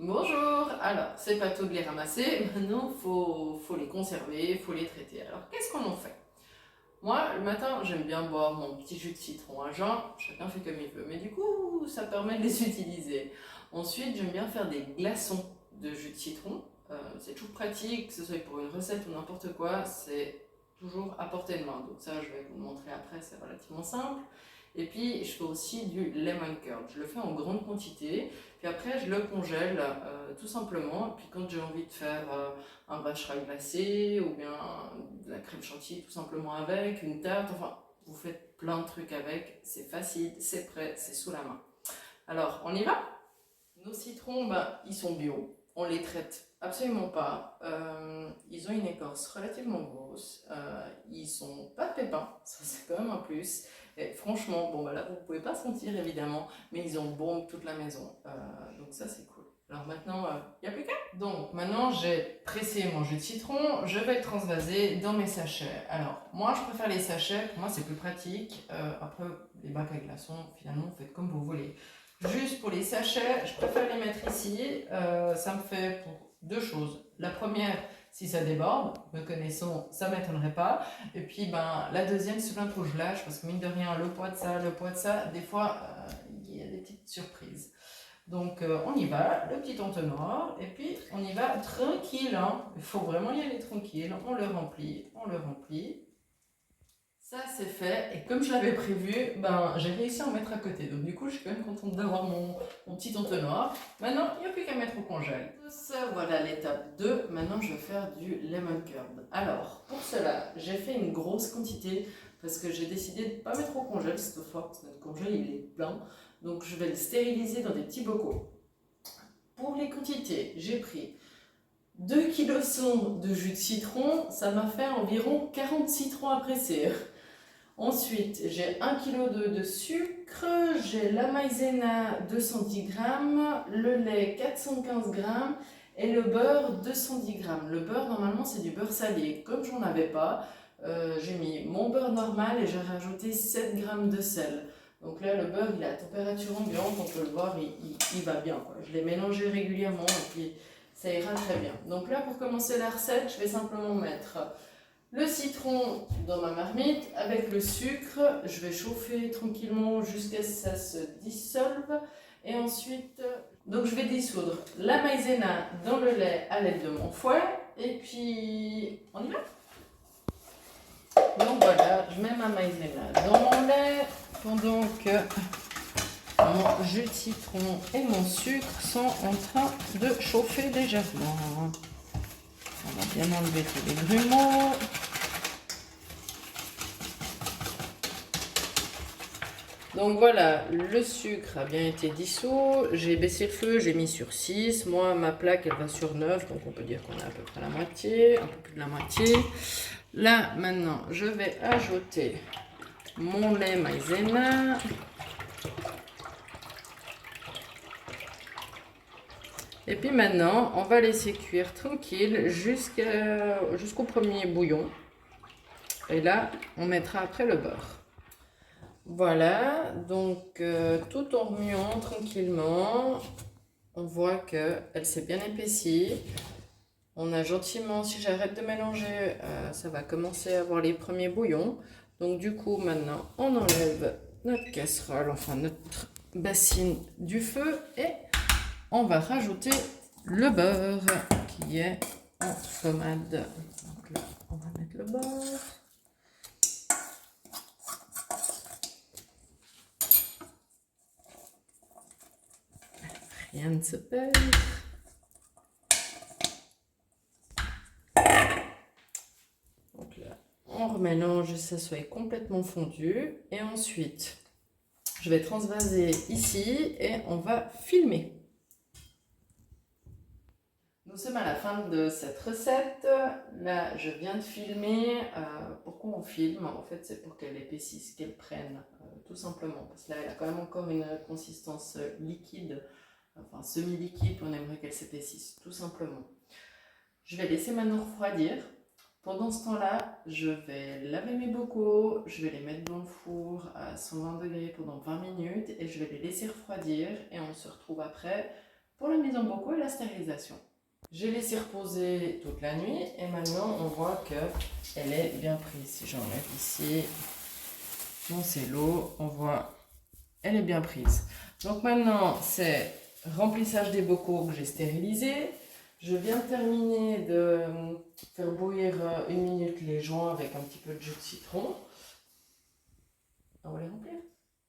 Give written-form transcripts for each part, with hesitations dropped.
Bonjour, alors c'est pas tout de les ramasser, maintenant faut les conserver, faut les traiter. Alors qu'est-ce qu'on en fait? Moi le matin j'aime bien boire mon petit jus de citron à jeun, chacun fait comme il veut, mais du coup ça permet de les utiliser. Ensuite j'aime bien faire des glaçons de jus de citron. C'est toujours pratique, que ce soit pour une recette ou n'importe quoi, c'est toujours à portée de main. Donc ça je vais vous le montrer après, c'est relativement simple. Et puis je fais aussi du lemon curd, je le fais en grande quantité. Puis après, je le congèle tout simplement. Puis quand j'ai envie de faire un vacherin glacé ou bien de la crème chantilly tout simplement avec, une tarte, enfin, vous faites plein de trucs avec. C'est facile, c'est prêt, c'est sous la main. Alors, on y va? Nos citrons, ben, ils sont bio. On les traite absolument pas. Ils ont une écorce relativement grosse. Ils sont pas de pépins, ça c'est quand même un plus. Et franchement, bon bah là vous pouvez pas sentir évidemment, mais ils ont bon toute la maison. Donc ça c'est cool. Alors maintenant, il n'y a plus qu'à. Donc maintenant j'ai pressé mon jus de citron, je vais le transvaser dans mes sachets. Alors moi je préfère les sachets, pour moi c'est plus pratique. Après les bacs à glaçons, finalement vous faites comme vous voulez. Juste pour les sachets, je préfère les mettre ici. Ça me fait pour deux choses. La première, si ça déborde, me connaissant, ça ne m'étonnerait pas. Et puis ben, la deuxième, c'est plein trop je lâche, parce que mine de rien, le poids de ça, des fois, il y a des petites surprises. Donc on y va, le petit entonnoir, et puis on y va tranquille. Hein. Il faut vraiment y aller tranquille. On le remplit, on le remplit. Ça c'est fait, et comme je l'avais prévu, ben, j'ai réussi à en mettre à côté. Donc du coup, je suis quand même contente d'avoir mon petit entonnoir. Maintenant, il n'y a plus qu'à mettre au congèle. Ça, voilà l'étape 2. Maintenant, je vais faire du lemon curd. Alors, pour cela, j'ai fait une grosse quantité parce que j'ai décidé de ne pas mettre au congèle cette fois, parce que notre congèle, il est plein. Donc je vais le stériliser dans des petits bocaux. Pour les quantités, j'ai pris 2 kg de jus de citron, ça m'a fait environ 40 citrons à presser. Ensuite, j'ai 1 kg de sucre, j'ai la maïzena 210 g, le lait 415 g et le beurre 210 g. Le beurre, normalement, c'est du beurre salé. Comme j'en avais pas, j'ai mis mon beurre normal et j'ai rajouté 7 g de sel. Donc là, le beurre, il est à température ambiante, on peut le voir, il va bien, quoi. Je l'ai mélangé régulièrement et puis ça ira très bien. Donc là, pour commencer la recette, je vais simplement mettre le citron dans ma marmite avec le sucre. Je vais chauffer tranquillement jusqu'à ce que ça se dissolve. Et ensuite, donc je vais dissoudre la maïzena dans le lait à l'aide de mon fouet. Et puis, on y va. Donc voilà, je mets ma maïzena dans mon lait pendant que mon jus de citron et mon sucre sont en train de chauffer légèrement. On va bien enlever tous les grumeaux. Donc voilà, le sucre a bien été dissous, j'ai baissé le feu, j'ai mis sur 6, moi ma plaque elle va sur 9, donc on peut dire qu'on a à peu près la moitié, un peu plus de la moitié. Là maintenant je vais ajouter mon lait maïzena. Et puis maintenant on va laisser cuire tranquille jusqu'au premier bouillon. Et là on mettra après le beurre. Voilà, donc tout en remuant tranquillement, on voit qu'elle s'est bien épaissie. On a gentiment, si j'arrête de mélanger, ça va commencer à avoir les premiers bouillons. Donc du coup, maintenant, on enlève notre casserole, enfin notre bassine du feu et on va rajouter le beurre qui est en pommade. Donc là, on va mettre le beurre. Rien ne se perd. Donc là, on remélange, que ça soit complètement fondu. Et ensuite, je vais transvaser ici et on va filmer. Nous sommes à la fin de cette recette. Là, je viens de filmer. Pourquoi on filme? En fait, c'est pour qu'elle épaississe, qu'elle prenne, tout simplement. Parce que là, elle a quand même encore une consistance liquide, enfin semi-liquide. On aimerait qu'elle s'épaississe, tout simplement. Je vais laisser maintenant refroidir. Pendant ce temps-là, je vais laver mes bocaux, je vais les mettre dans le four à 120 degrés pendant 20 minutes et je vais les laisser refroidir et on se retrouve après pour la mise en bocaux et la stérilisation. J'ai laissé reposer toute la nuit et maintenant on voit qu'elle est bien prise. Si j'enlève ici mon cello, on voit elle est bien prise. Donc maintenant c'est remplissage des bocaux que j'ai stérilisés. Je viens de terminer de faire bouillir 1 minute les joints avec un petit peu de jus de citron. On va les remplir.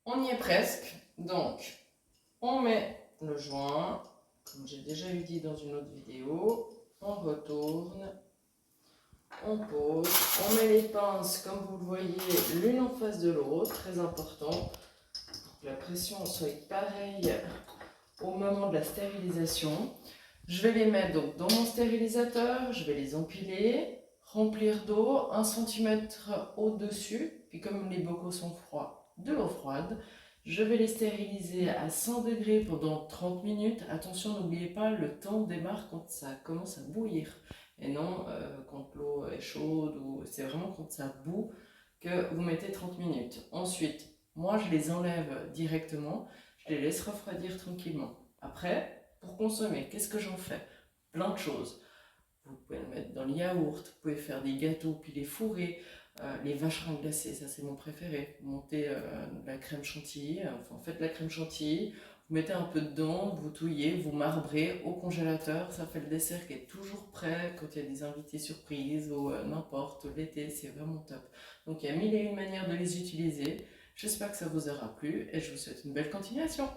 On y est presque. Donc on met le joint, comme j'ai déjà eu dit dans une autre vidéo. On retourne, on pose, on met les pinces comme vous le voyez l'une en face de l'autre, très important pour que la pression soit pareille au moment de la stérilisation. Je vais les mettre donc dans mon stérilisateur, je vais les empiler, remplir d'eau, 1 cm au-dessus, puis comme les bocaux sont froids, de l'eau froide. Je vais les stériliser à 100 degrés pendant 30 minutes. Attention, n'oubliez pas, le temps démarre quand ça commence à bouillir. Et non quand l'eau est chaude, ou c'est vraiment quand ça bout que vous mettez 30 minutes. Ensuite, moi je les enlève directement, je les laisse refroidir tranquillement. Après, pour consommer, qu'est-ce que j'en fais? Plein de choses. Vous pouvez le mettre dans le yaourt, vous pouvez faire des gâteaux puis les fourrer, les vacherins glacés, ça c'est mon préféré. Vous montez de la crème chantilly, enfin faites la crème chantilly, vous mettez un peu dedans, vous touillez, vous marbrez au congélateur, ça fait le dessert qui est toujours prêt quand il y a des invités surprises ou n'importe, l'été, c'est vraiment top. Donc il y a 1000 et une manières de les utiliser. J'espère que ça vous aura plu et je vous souhaite une belle continuation.